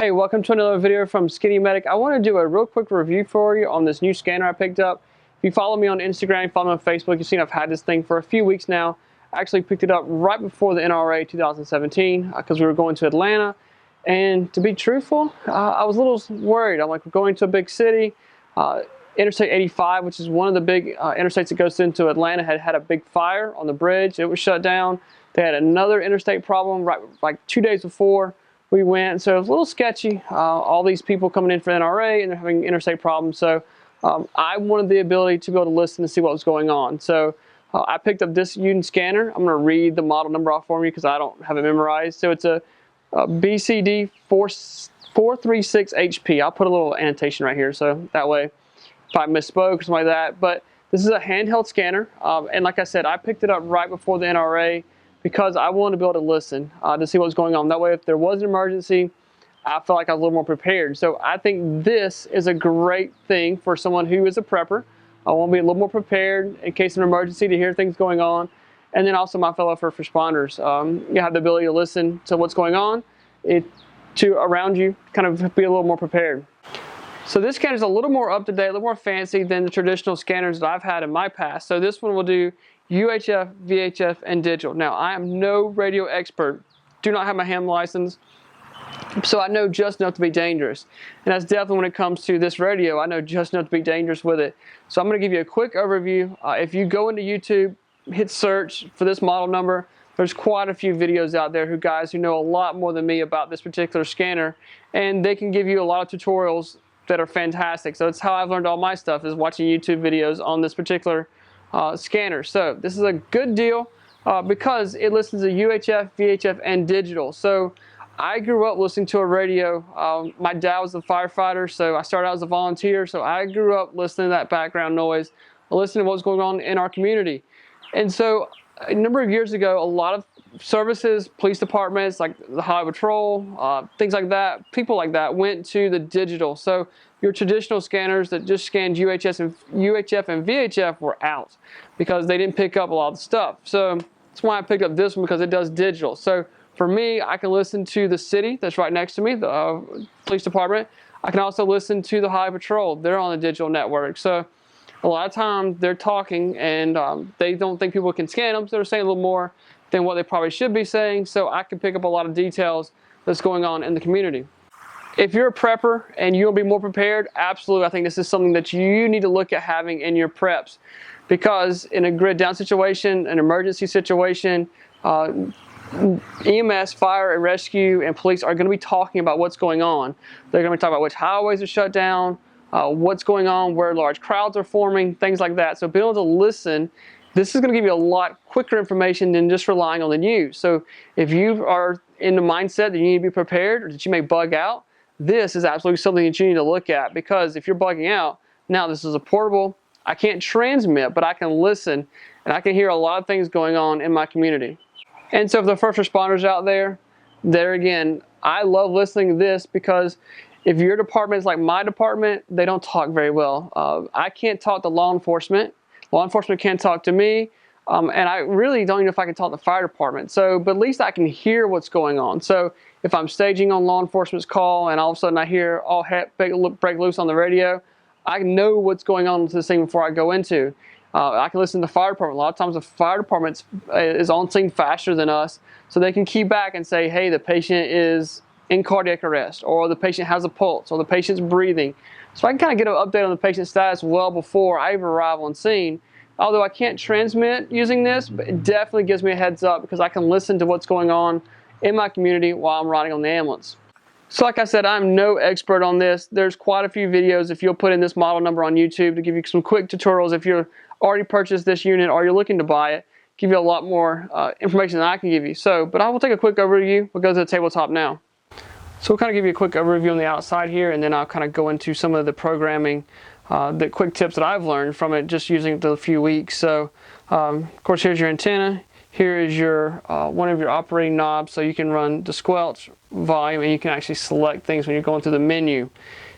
Hey, welcome to another video from SkinnyMedic. I want to do a real quick review for you on this new scanner I picked up. If you follow me on Instagram, follow me on Facebook, you've seen I've had this thing for a few weeks now. I actually picked it up right before the NRA 2017 because we were going to Atlanta. And to be truthful, I was a little worried. I'm like, we're going to a big city. Interstate 85, which is one of the big interstates that goes into Atlanta, had a big fire on the bridge. It was shut down. They had another interstate problem right like 2 days before we went, so it was a little sketchy. All these people coming in for NRA and they're having interstate problems. So I wanted the ability to be able to listen and see what was going on. So I picked up this Uniden Scanner. I'm going to read the model number off for you because I don't have it memorized. So it's a BCD436HP. I'll put a little annotation right here so that way if I misspoke or something like that. But this is a handheld scanner, and like I said, I picked it up right before the NRA because I wanted to be able to listen to see what was going on. That way, if there was an emergency, I felt like I was a little more prepared. So I think this is a great thing for someone who is a prepper. I want to be a little more prepared in case of an emergency to hear things going on. And then also my fellow first responders. You have the ability to listen to what's going on around you, kind of be a little more prepared. So this scanner is a little more up to date, a little more fancy than the traditional scanners that I've had in my past. So this one will do UHF, VHF, and digital. Now, I am no radio expert, do not have my ham license, so I know just enough to be dangerous. And that's definitely when it comes to this radio, I know just enough to be dangerous with it. So I'm going to give you a quick overview. If you go into YouTube, hit search for this model number, there's quite a few videos out there guys who know a lot more than me about this particular scanner, and they can give you a lot of tutorials that are fantastic. So that's how I've learned all my stuff, is watching YouTube videos on this particular scanner. So this is a good deal because it listens to UHF, VHF, and digital. So I grew up listening to a radio. My dad was a firefighter, so I started out as a volunteer. So I grew up listening to that background noise, listening to what was going on in our community. And so a number of years ago, a lot of services, police departments like the Highway Patrol, things like that, people like that went to the digital. So your traditional scanners that just scanned UHF and VHF were out because they didn't pick up a lot of the stuff. So that's why I picked up this one, because it does digital. So for me, I can listen to the city that's right next to me, the police department. I can also listen to the Highway Patrol. They're on the digital network. So a lot of times they're talking and they don't think people can scan them, so they're saying a little more than what they probably should be saying. So I can pick up a lot of details that's going on in the community. If you're a prepper and you want to be more prepared, absolutely, I think this is something that you need to look at having in your preps, because in a grid down situation, an emergency situation, EMS, fire and rescue, and police are going to be talking about what's going on. They're going to be talking about which highways are shut down, what's going on, where large crowds are forming, things like that. So being able to listen, this is going to give you a lot quicker information than just relying on the news. So if you are in the mindset that you need to be prepared or that you may bug out, this is absolutely something that you need to look at, because if you're bugging out, now this is a portable, I can't transmit, but I can listen and I can hear a lot of things going on in my community. And so for the first responders out there again, I love listening to this, because if your department is like my department, they don't talk very well. I can't talk to law enforcement. Law enforcement can't talk to me. And I really don't even know if I can talk to the fire department. So, but at least I can hear what's going on. So if I'm staging on law enforcement's call and all of a sudden I hear all heck break loose on the radio, I know what's going on to the scene before I go into. I can listen to the fire department. A lot of times the fire department is on scene faster than us, so they can key back and say, hey, the patient is in cardiac arrest, or the patient has a pulse, or the patient's breathing. So I can kind of get an update on the patient's status well before I even arrive on scene. Although I can't transmit using this, but it definitely gives me a heads up, because I can listen to what's going on in my community while I'm riding on the ambulance. So like I said, I'm no expert on this. There's quite a few videos, if you'll put in this model number on YouTube, to give you some quick tutorials if you're already purchased this unit or you're looking to buy it, give you a lot more information than I can give you. So, but I will take a quick overview. We'll go to the tabletop now. So we'll kind of give you a quick overview on the outside here, and then I'll kind of go into some of the programming, the quick tips that I've learned from it just using it a few weeks. So of course, here's your antenna. Here is your one of your operating knobs, so you can run the squelch, volume, and you can actually select things when you're going through the menu.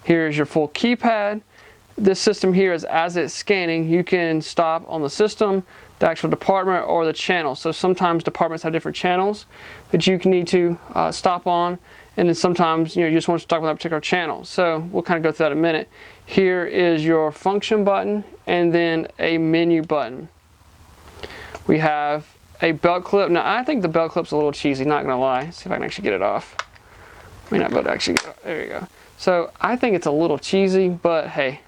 Here's your full keypad. This system here is, as it's scanning, you can stop on the system, the actual department, or the channel. So sometimes departments have different channels that you can need to stop on, and then sometimes you just want to talk about that particular channel. So we'll kind of go through that in a minute. Here is your function button and then a menu button. We have a belt clip. Now I think the belt clip's a little cheesy, not gonna lie. See if I can actually get it off. May not be able to actually get it. There you go. So I think it's a little cheesy, but hey,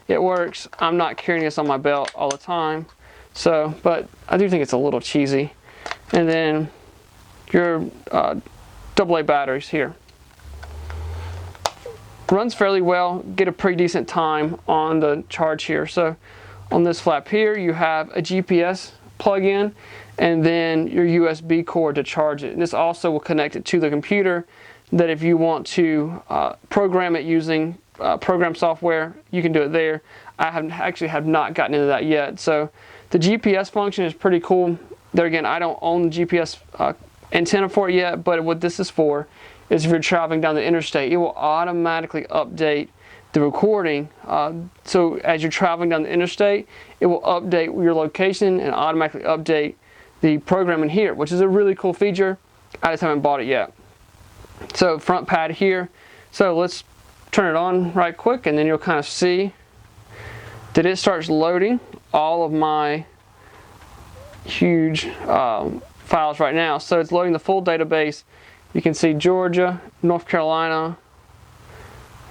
it works. I'm not carrying this on my belt all the time. So, but I do think it's a little cheesy. And then your AA batteries here. Runs fairly well, get a pretty decent time on the charge here. So on this flap here, you have a GPS plug-in and then your USB cord to charge it. And this also will connect it to the computer, that if you want to program it using program software, you can do it there. I have not gotten into that yet. So the GPS function is pretty cool. There again, I don't own the GPS antenna for it yet, but what this is for is if you're traveling down the interstate, it will automatically update the recording. So as you're traveling down the interstate, it will update your location and automatically update the programming here, which is a really cool feature. I just haven't bought it yet. So front pad here. So let's turn it on right quick, and then you'll kind of see that it starts loading all of my huge files right now. So it's loading the full database. You can see Georgia, North Carolina,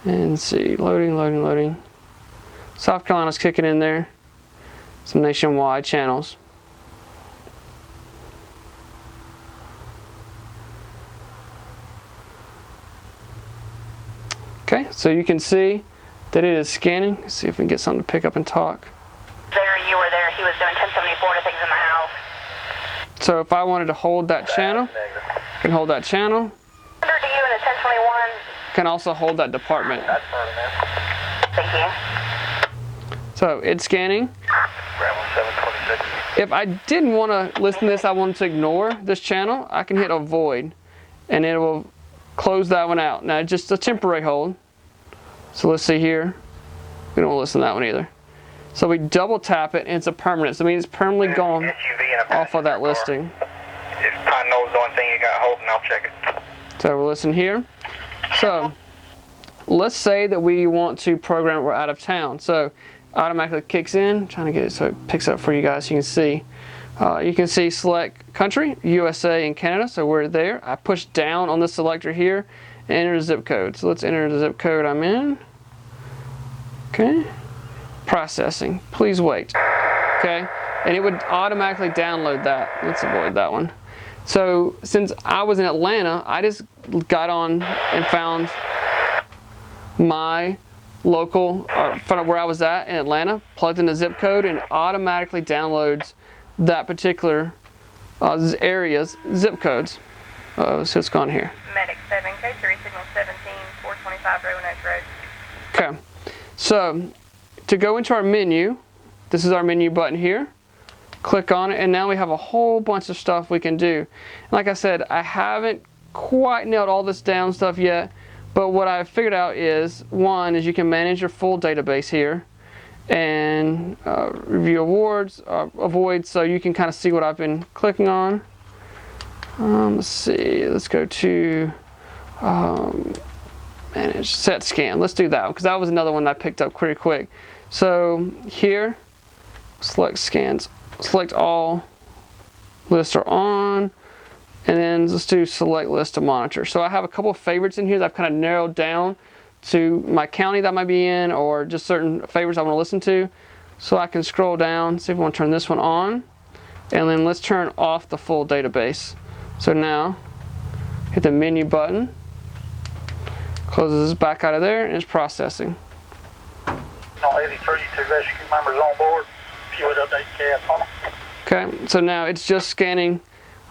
and see, loading. South Carolina's kicking in there. Some nationwide channels. Okay, so you can see that it is scanning. Let's see if we can get something to pick up and talk. There, you were there. He was doing 1074 to things in the house. So if I wanted to hold that channel, I can hold that channel. Under to you in the 1021. Can also hold that department. Thank you. So it's scanning. If I didn't want to listen to this, I wanted to ignore this channel, I can hit avoid and it will close that one out. Now it's just a temporary hold. So let's see here. We don't want to listen to that one either. So we double tap it and it's a permanent. So it means it's permanently gone off of that listing. If I know the only thing you got holding, I'll check it. So we'll listen here. So let's say that we want to program it, we're out of town. So automatically kicks in. I'm trying to get it so it picks up for you guys so you can see. You can see select country, USA and Canada, so we're there. I push down on the selector here and enter the zip code. So let's enter the zip code I'm in. Okay. Processing. Please wait. Okay. And it would automatically download that. Let's avoid that one. So since I was in Atlanta, I just got on and found my local, or found out where I was at in Atlanta, plugged in the zip code, and automatically downloads that particular area's zip codes. So it's gone here. Medic 7K3 signal 17 425 Rowan Oak Road. Okay. So to go into our menu, this is our menu button here. Click on it, and now we have a whole bunch of stuff we can do. And like I said, I haven't quite nailed all this down stuff yet, but what I've figured out is, one is you can manage your full database here and review awards, avoid, so you can kind of see what I've been clicking on. Let's see, let's go to manage set scan. Let's do that because that was another one that I picked up pretty quick. So here, select scans, select all, lists are on, and then let's do select list to monitor. So I have a couple of favorites in here that I've kind of narrowed down to my county that I might be in, or just certain favorites I want to listen to. So I can scroll down, see if I want to turn this one on, and then let's turn off the full database. So now, hit the menu button, closes this back out of there, and it's processing. No 83, 2 rescue members on board. If you would update the cab on them. Okay, so now it's just scanning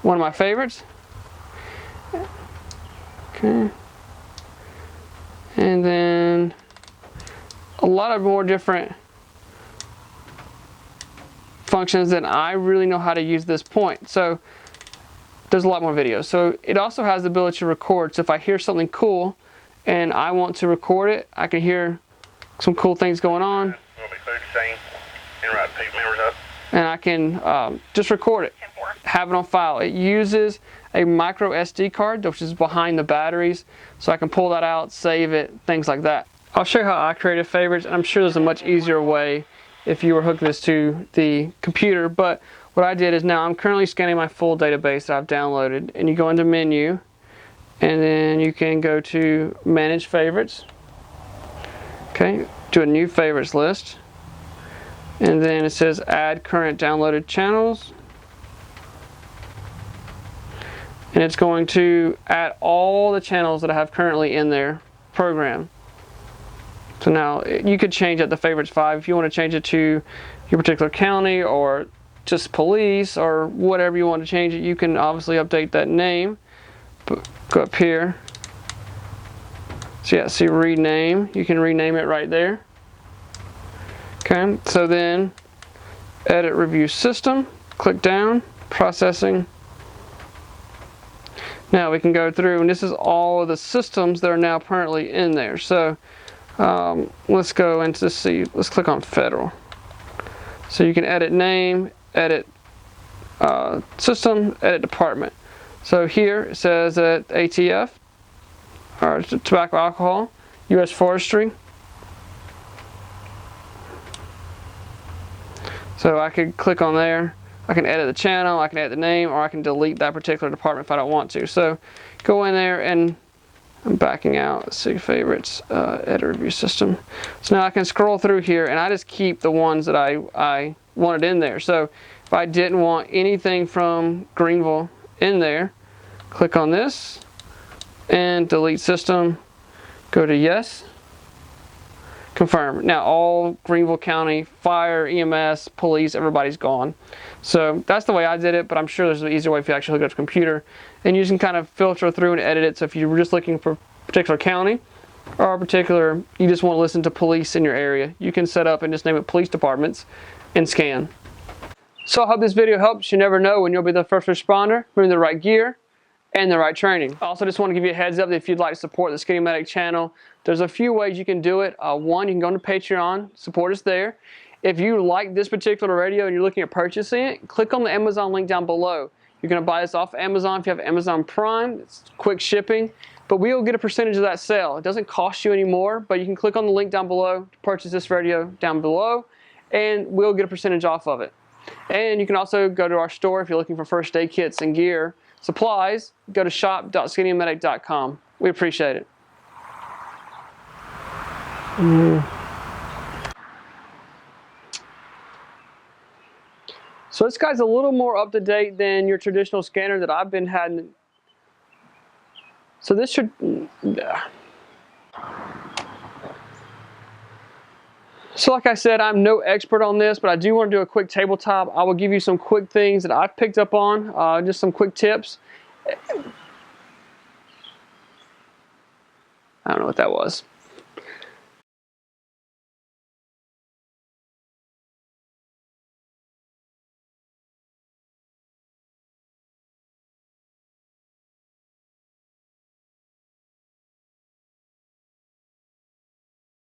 one of my favorites. Okay. And then a lot of more different functions that I really know how to use at this point. So there's a lot more videos. So it also has the ability to record. So if I hear something cool and I want to record it, I can hear some cool things going on. and I can just record it, have it on file. It uses a micro SD card, which is behind the batteries, so I can pull that out, save it, things like that. I'll show you how I created favorites, and I'm sure there's a much easier way if you were hooking this to the computer, but what I did is now I'm currently scanning my full database that I've downloaded, and you go into menu, and then you can go to manage favorites, okay, do a new favorites list, and then it says add current downloaded channels, and it's going to add all the channels that I have currently in their program. So now you could change it to favorites 5 if you want to change it to your particular county or just police or whatever you want to change it. You can obviously update that name. But go up here. So yeah, see rename. You can rename it right there. Okay, so then edit review system. Click down, processing. Now we can go through, and this is all of the systems that are now currently in there. So let's go into see. Let's click on federal. So you can edit name, edit system, edit department. So here it says that ATF, or tobacco, alcohol, U.S. Forestry. So I could click on there. I can edit the channel, I can edit the name, or I can delete that particular department if I don't want to. So go in there, and I'm backing out. Let's see, favorites, edit review system. So now I can scroll through here, and I just keep the ones that I wanted in there. So if I didn't want anything from Greenville in there, click on this and delete system, go to yes, confirm. Now all Greenville County, fire, EMS, police, everybody's gone. So that's the way I did it, but I'm sure there's an easier way if you actually hook up to a computer. And you can kind of filter through and edit it. So if you were just looking for a particular county or a particular, you just want to listen to police in your area, you can set up and just name it police departments and scan. So I hope this video helps. You never know when you'll be the first responder, wearing the right gear and the right training. I also just want to give you a heads up that if you'd like to support the SkinnyMedic channel, there's a few ways you can do it. One, you can go to Patreon, support us there. If you like this particular radio and you're looking at purchasing it, click on the Amazon link down below. You're going to buy this off Amazon if you have Amazon Prime. It's quick shipping, but we'll get a percentage of that sale. It doesn't cost you any more, but you can click on the link down below to purchase this radio down below, and we'll get a percentage off of it. And you can also go to our store if you're looking for first aid kits and gear, supplies. Go to shop.skinnymedic.com. We appreciate it. So this guy's a little more up to date than your traditional scanner that I've been having. So this should. So like I said, I'm no expert on this, but I do want to do a quick tabletop. I will give you some quick things that I've picked up on, just some quick tips. I don't know what that was.